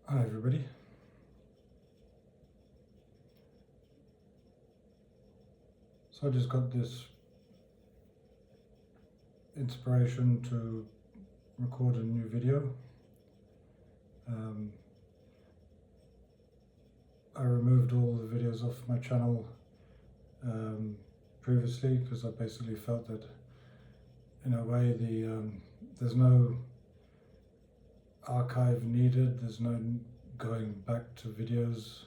Hi everybody. So I just got this inspiration to record a new video. I removed all the videos off my channel previously because I basically felt that in a way there's no archive needed, there's no going back to videos,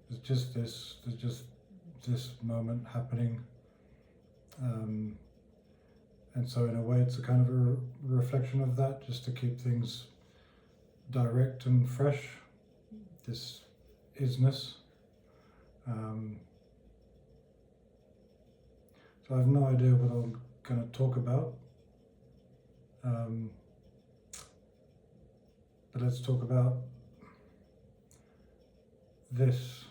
there's just this moment happening. And so in a way it's a kind of a reflection of that, just to keep things direct and fresh, this isness. So I have no idea what I'm going to talk about, but let's talk about this.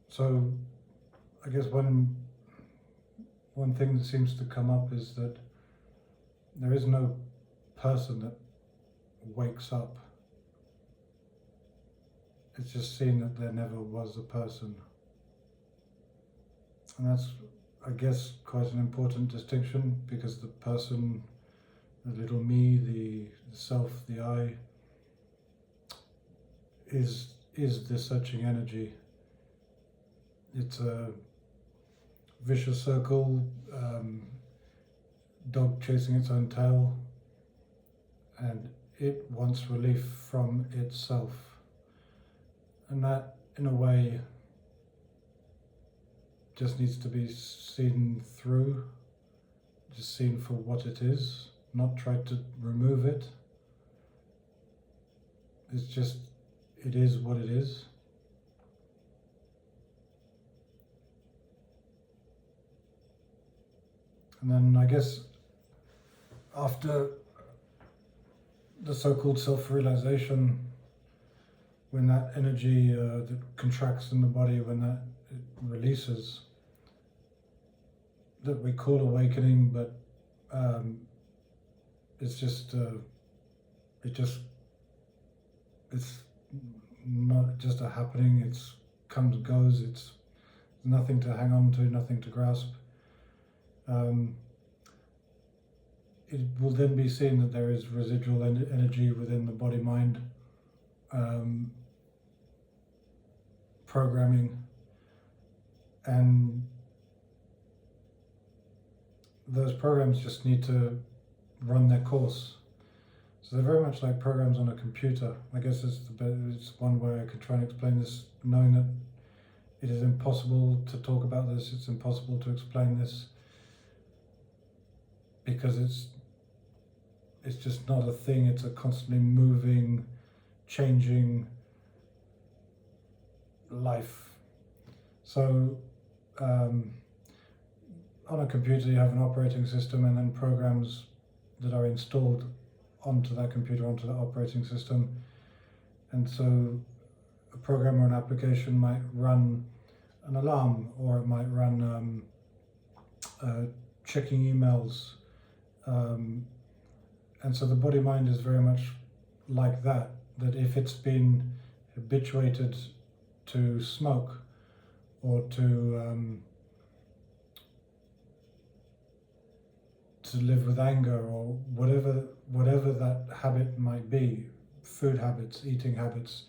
So I guess one thing that seems to come up is that there is no person that wakes up. It's just seen that there never was a person. And that's, I guess, quite an important distinction, because the person, the little me, the self, the I, is the searching energy. It's a vicious circle, dog chasing its own tail, and it wants relief from itself. And that, in a way, just needs to be seen through, just seen for what it is, not tried to remove it. It's just, it is what it is. And then I guess after the so-called self-realization, when that energy that contracts in the body, when that it releases, that we call awakening, but it's just it's not just a happening. It's comes goes. It's nothing to hang on to, nothing to grasp. It will then be seen that there is residual energy within the body-mind programming, and those programs just need to run their course. So they're very much like programs on a computer. I guess it's one way I could try and explain this, knowing that it is impossible to talk about this, it's impossible to explain this, because it's just not a thing. It's a constantly moving, changing life. So on a computer you have an operating system, and then programs that are installed onto that computer, onto the operating system. And so a program or an application might run an alarm, or it might run checking emails. And so the body-mind is very much like that, that if it's been habituated to smoke, or to live with anger, or whatever that habit might be, food habits, eating habits,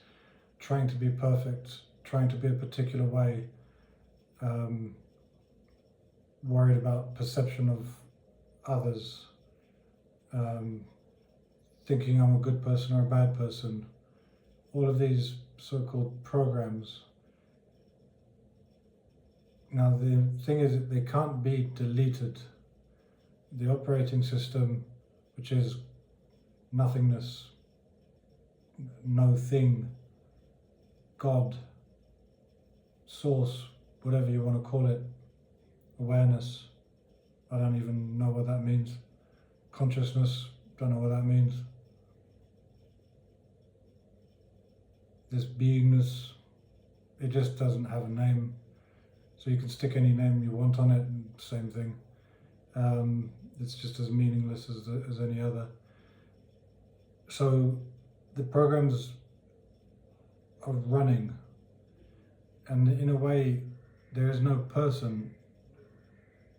trying to be perfect, trying to be a particular way, worried about perception of others, thinking I'm a good person or a bad person, all of these so-called programs. Now the thing is that they can't be deleted. The operating system, which is nothingness, no thing, God, source, whatever you want to call it, awareness, I don't even know what that means, consciousness, don't know what that means, this beingness, it just doesn't have a name. So you can stick any name you want on it, same thing. It's just as meaningless as any other. So the programs are running, and in a way there is no person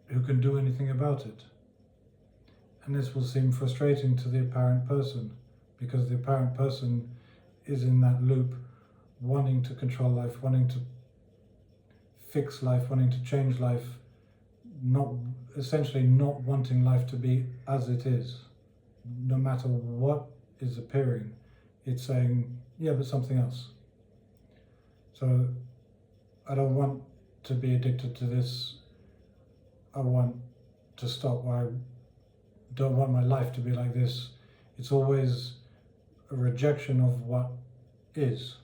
who can do anything about it. And this will seem frustrating to the apparent person, because the apparent person is in that loop, wanting to control life, wanting to fix life, wanting to change life, essentially not wanting life to be as it is. No matter what is appearing, it's saying, yeah, but something else. So I don't want to be addicted to this. I want to stop. I don't want my life to be like this. It's always a rejection of what is.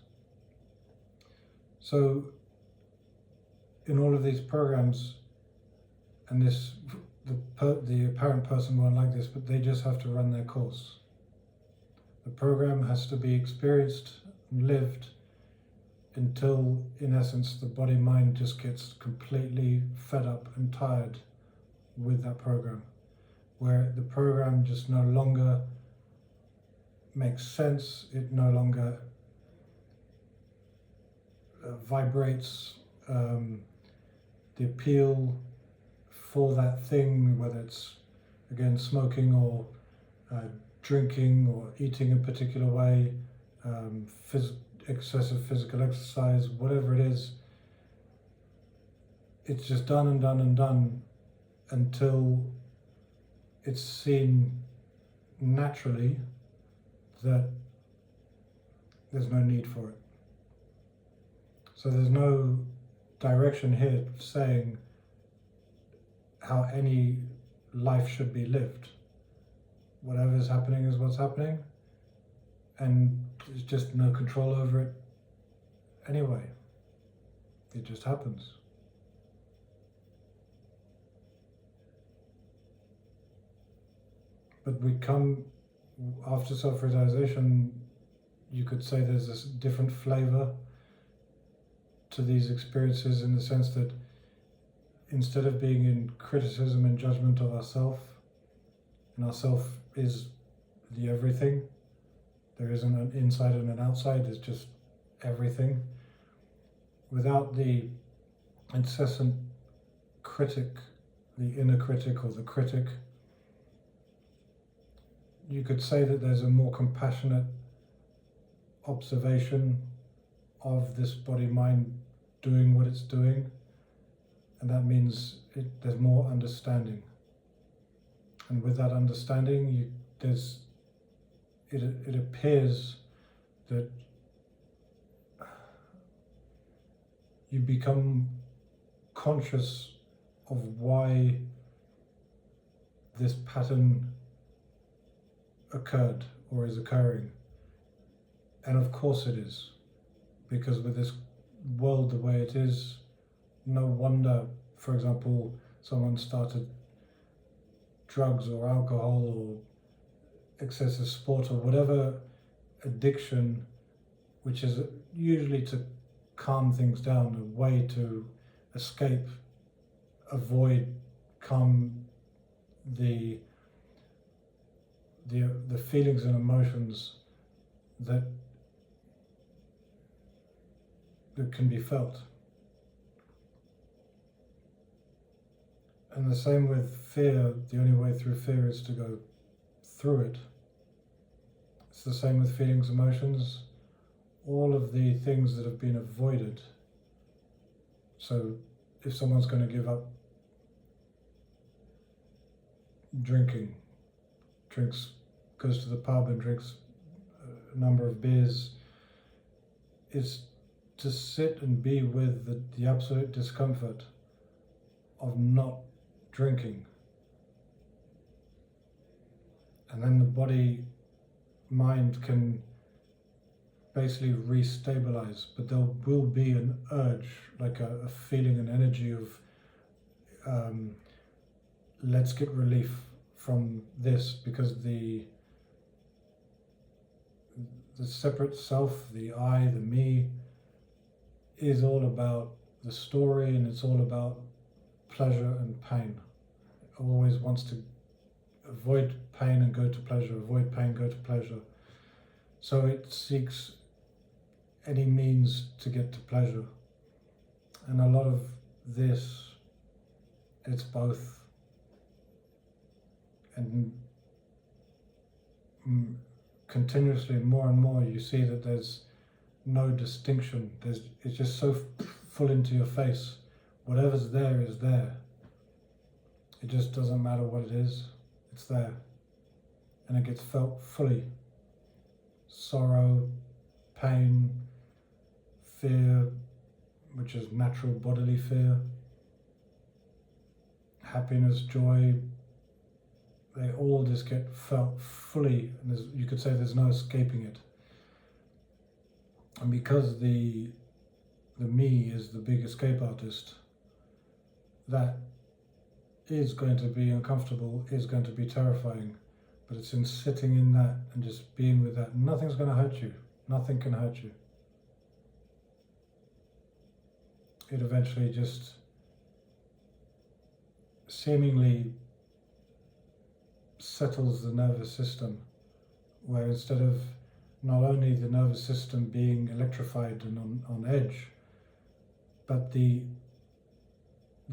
So in all of these programs, and the apparent person won't like this, but they just have to run their course. The program has to be experienced and lived until, in essence, the body-mind just gets completely fed up and tired with that program, where the program just no longer makes sense, it no longer vibrates the appeal for that thing, whether it's, again, smoking or drinking or eating a particular way, excessive physical exercise, whatever it is. It's just done and done and done until it's seen naturally that there's no need for it. So there's no direction here saying how any life should be lived. Whatever's happening is what's happening, and there's just no control over it anyway. It just happens. But we come, after self-realization, you could say there's this different flavor to these experiences, in the sense that instead of being in criticism and judgment of ourself, and ourself is the everything, there isn't an inside and an outside, there's just everything. Without the incessant critic, the inner critic or the critic, you could say that there's a more compassionate observation of this body-mind doing what it's doing, and that means there's more understanding. And with that understanding, it appears that you become conscious of why this pattern occurred or is occurring. And of course it is, because with this world the way it is, no wonder, for example, someone started drugs or alcohol or excessive sport or whatever addiction, which is usually to calm things down, a way to escape, avoid, calm the feelings and emotions that can be felt. And the same with fear. The only way through fear is to go through it. It's the same with feelings, emotions, all of the things that have been avoided. So if someone's going to give up drinking, goes to the pub and drinks a number of beers, is to sit and be with the absolute discomfort of not drinking. And then the body, mind can basically restabilize, but there will be an urge, like a feeling, an energy of let's get relief from this, because the separate self, the I, the me, is all about the story, and it's all about pleasure and pain. It always wants to avoid pain and go to pleasure, avoid pain, go to pleasure. So it seeks any means to get to pleasure. And a lot of this, it's both. And continuously, more and more, you see that there's no distinction. It's just so full into your face. Whatever's there is there. It just doesn't matter what it is. It's there. And it gets felt fully. Sorrow, pain, fear, which is natural bodily fear, happiness, joy, they all just get felt fully, and you could say there's no escaping it. And because the me is the big escape artist, that is going to be uncomfortable, is going to be terrifying, but it's in sitting in that and just being with that. Nothing's going to hurt you. Nothing can hurt you. It eventually just seemingly settles the nervous system, where instead of not only the nervous system being electrified and on edge, but the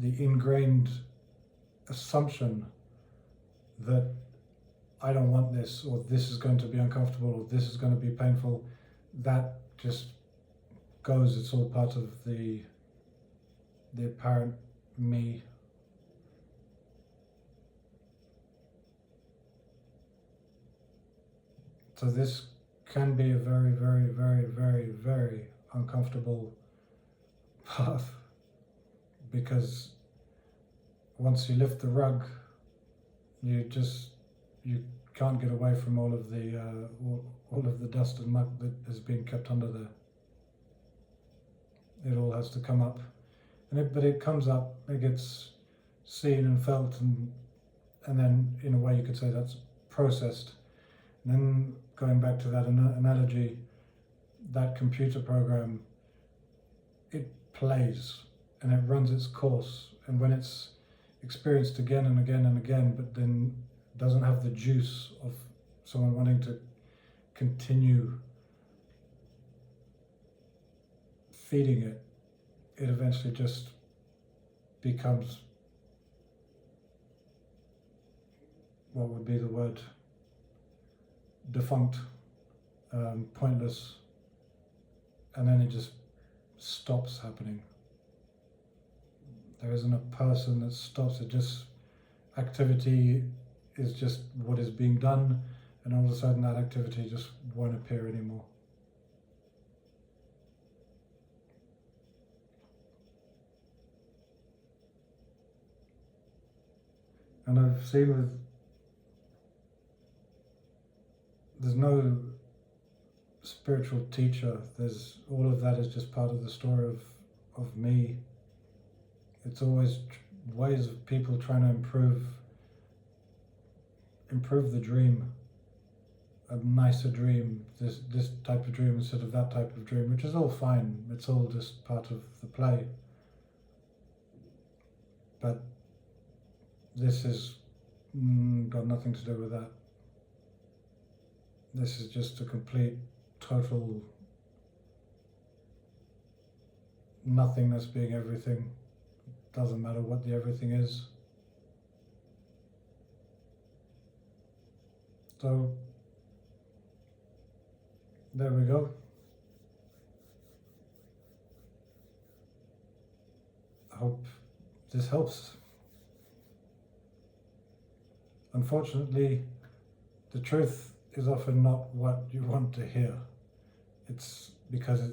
ingrained assumption that I don't want this, or this is going to be uncomfortable, or this is going to be painful, that just goes. It's all part of the apparent me. So this can be a very, very, very, very, very uncomfortable path, because once you lift the rug, you can't get away from all of the dust and muck that has been kept under there. It all has to come up, but it comes up, it gets seen and felt, and then in a way you could say that's processed. And then going back to that analogy, that computer program, it plays and it runs its course, and when it's experienced again and again and again, but then doesn't have the juice of someone wanting to continue feeding it, it eventually just becomes, what would be the word, defunct, pointless, and then it just stops happening. There isn't a person that stops it, just activity is just what is being done, and all of a sudden that activity just won't appear anymore. And I've seen there's no spiritual teacher, there's all of that is just part of the story of me. It's always ways of people trying to improve the dream, a nicer dream, this type of dream instead of that type of dream, which is all fine. It's all just part of the play. But this has got nothing to do with that. This is just a complete, total nothingness being everything. Doesn't matter what the everything is. So there we go. I hope this helps. Unfortunately, the truth is often not what you want to hear. It's because,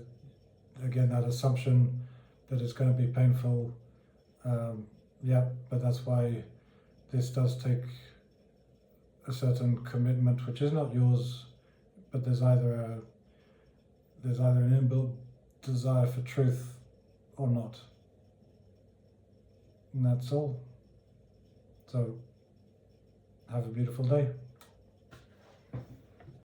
again, that assumption that it's going to be painful. But that's why this does take a certain commitment, which is not yours, but there's either an inbuilt desire for truth or not, and that's all. So have a beautiful day.